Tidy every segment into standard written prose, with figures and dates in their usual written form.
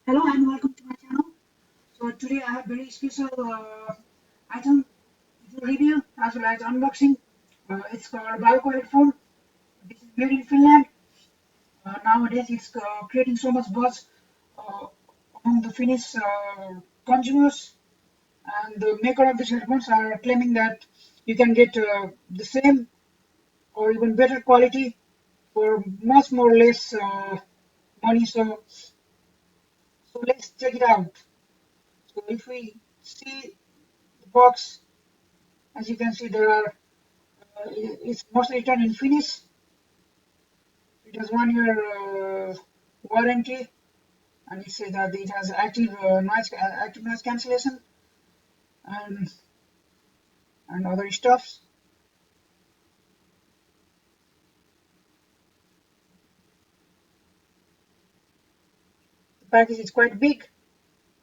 Hello and welcome to my channel. So today I have very special item to review as well as unboxing. It's called Valco headphone. This is made in Finland. Nowadays it's creating so much buzz uh, among the Finnish consumers, and the maker of these headphones are claiming that you can get the same or even better quality for much more less money. So let's check it out. So if we see the box, as you can see, there are. It's mostly written in Finnish. It has 1 year warranty, and it says that it has active noise cancellation and other stuffs. The package is quite big.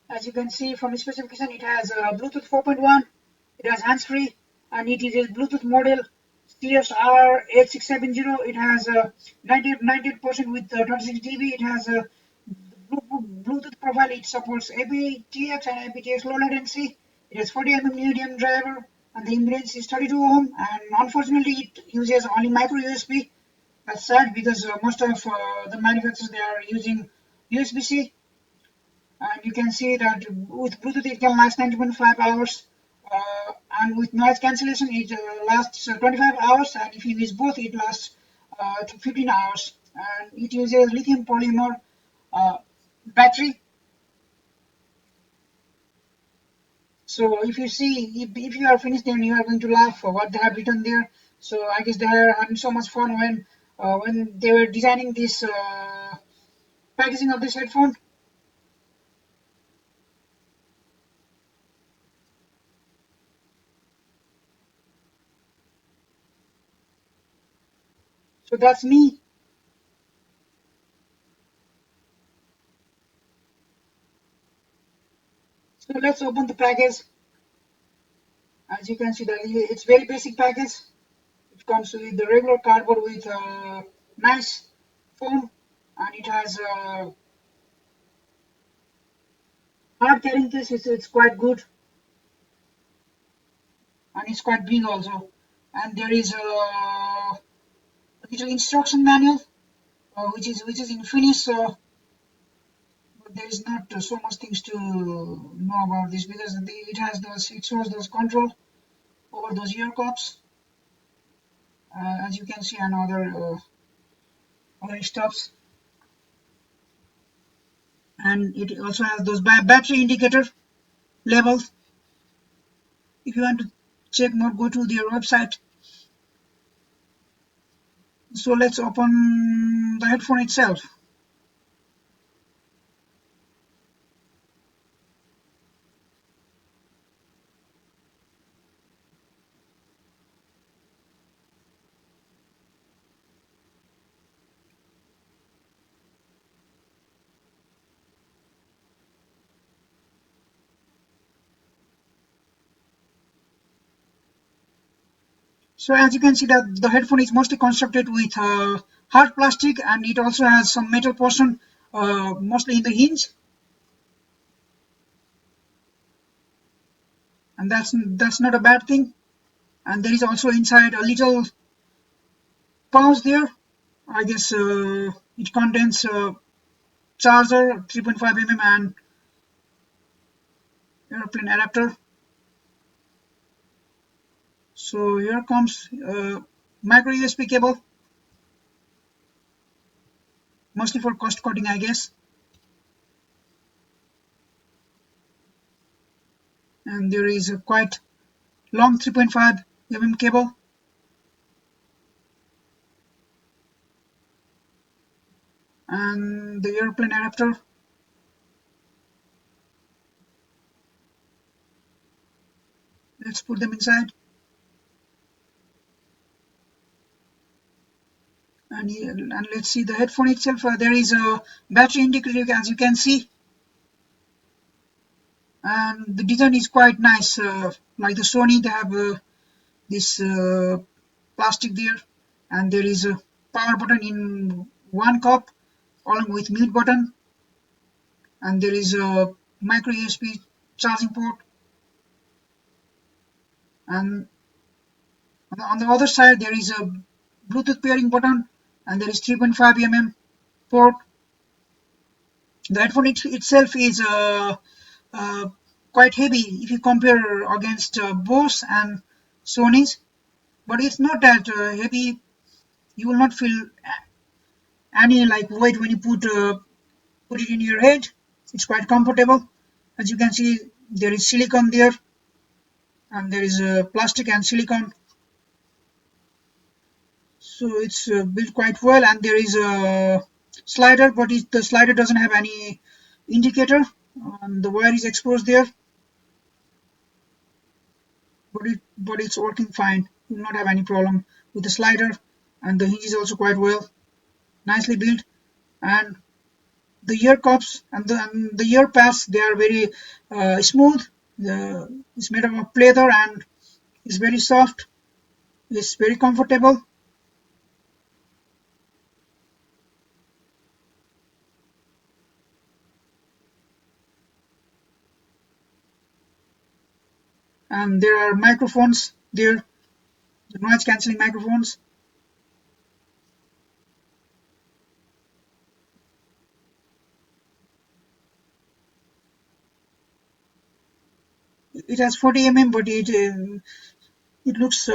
As you can see from the specification, it has Bluetooth 4.1. It has hands-free, and it is a Bluetooth model CSR8670. It has 98% with 26 dB. It has a Bluetooth profile. It supports aptX and aptX low latency. It has 40 medium driver, and the impedance is 32 ohm. And unfortunately, it uses only micro USB. That's sad because most of the manufacturers, they are using USB-C. And you can see that with Bluetooth it can last 90.5 hours, and with noise cancellation it lasts 25 hours, and if you use both it lasts to 15 hours. And it uses lithium polymer battery. So if you see, if you are finished, then you are going to laugh for what they have written there. So I guess they are having so much fun when they were designing this packaging of this headphone. So that's me. So let's open the package. As you can see that it's very basic package. It comes with the regular cardboard with nice foam, and it has hard carrying case. It's quite good, and it's quite big also. And there is a little instruction manual, which is in Finnish. So but there is not so much things to know about this because it shows those control over those ear cups, as you can see, and other stuffs. And it also has those battery indicator levels. If you want to check more, go to their website. So let's open the headphone itself. So as you can see that the headphone is mostly constructed with hard plastic, and it also has some metal portion mostly in the hinge, and that's not a bad thing. And there is also inside a little pouch there. I guess it contains charger, 3.5 mm, and airplane adapter. So here comes micro USB cable, mostly for cost cutting, I guess. And there is a quite long 3.5 mm cable, and the airplane adapter. Let's put them inside. And let's see the headphone itself. There is a battery indicator, as you can see, and the design is quite nice. Like the Sony, they have this plastic there, and there is a power button in one cup along with mute button, and there is a micro USB charging port, and on the other side there is a Bluetooth pairing button, and there is 3.5 mm port. The headphone itself is uh, quite heavy if you compare against Bose and Sony's, but it's not that heavy. You will not feel any like weight when you put it in your head. It's quite comfortable. As you can see, there is silicone there, and there is plastic and silicone, so it's built quite well. And there is a slider, but the slider doesn't have any indicator, and the wire is exposed there, but it's working fine. You will not have any problem with the slider, and the hinge is also quite well, nicely built. And the ear cups and the ear pads, they are very smooth. It's made of leather and it's very soft. It's very comfortable. And there are microphones there, the noise cancelling microphones. It has 40 mm, but it looks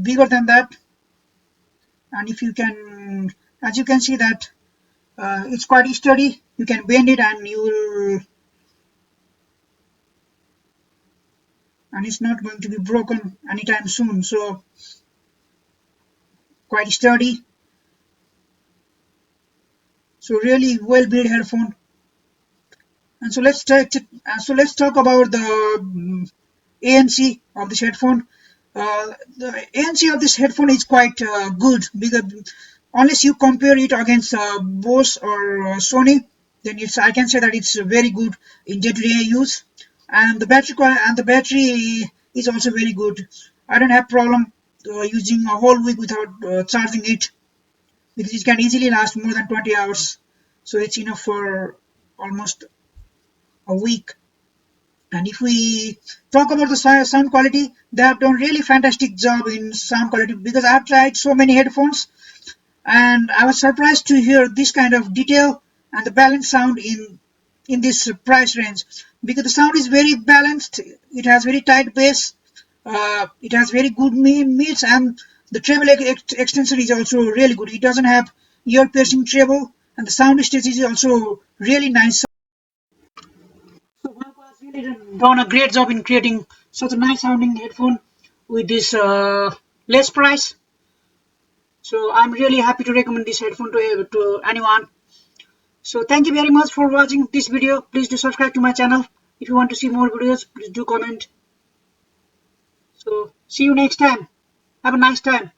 bigger than that. And if you can, as you can see that it's quite sturdy. You can bend it and you will, and it's not going to be broken anytime soon. So quite sturdy. So really well built headphone. And so let's talk about the ANC of this headphone. The ANC of this headphone is quite good, because unless you compare it against Bose or Sony, then I can say that it's very good in day-to-day use. And the battery is also very good. I don't have problem using a whole week without charging it, because it can easily last more than 20 hours. So it's enough for almost a week. And if we talk about the sound quality, they have done really fantastic job in sound quality, because I have tried so many headphones and I was surprised to hear this kind of detail and the balanced sound in this price range, because the sound is very balanced. It has very tight bass, it has very good mids, and the treble extensor is also really good. It doesn't have ear piercing treble, and the sound stage is also really nice. So Valco has really done a great job in creating such a nice sounding headphone with this less price. So I'm really happy to recommend this headphone to anyone. So thank you very much for watching this video. Please do subscribe to my channel. If you want to see more videos, please do comment. So see you next time. Have a nice time.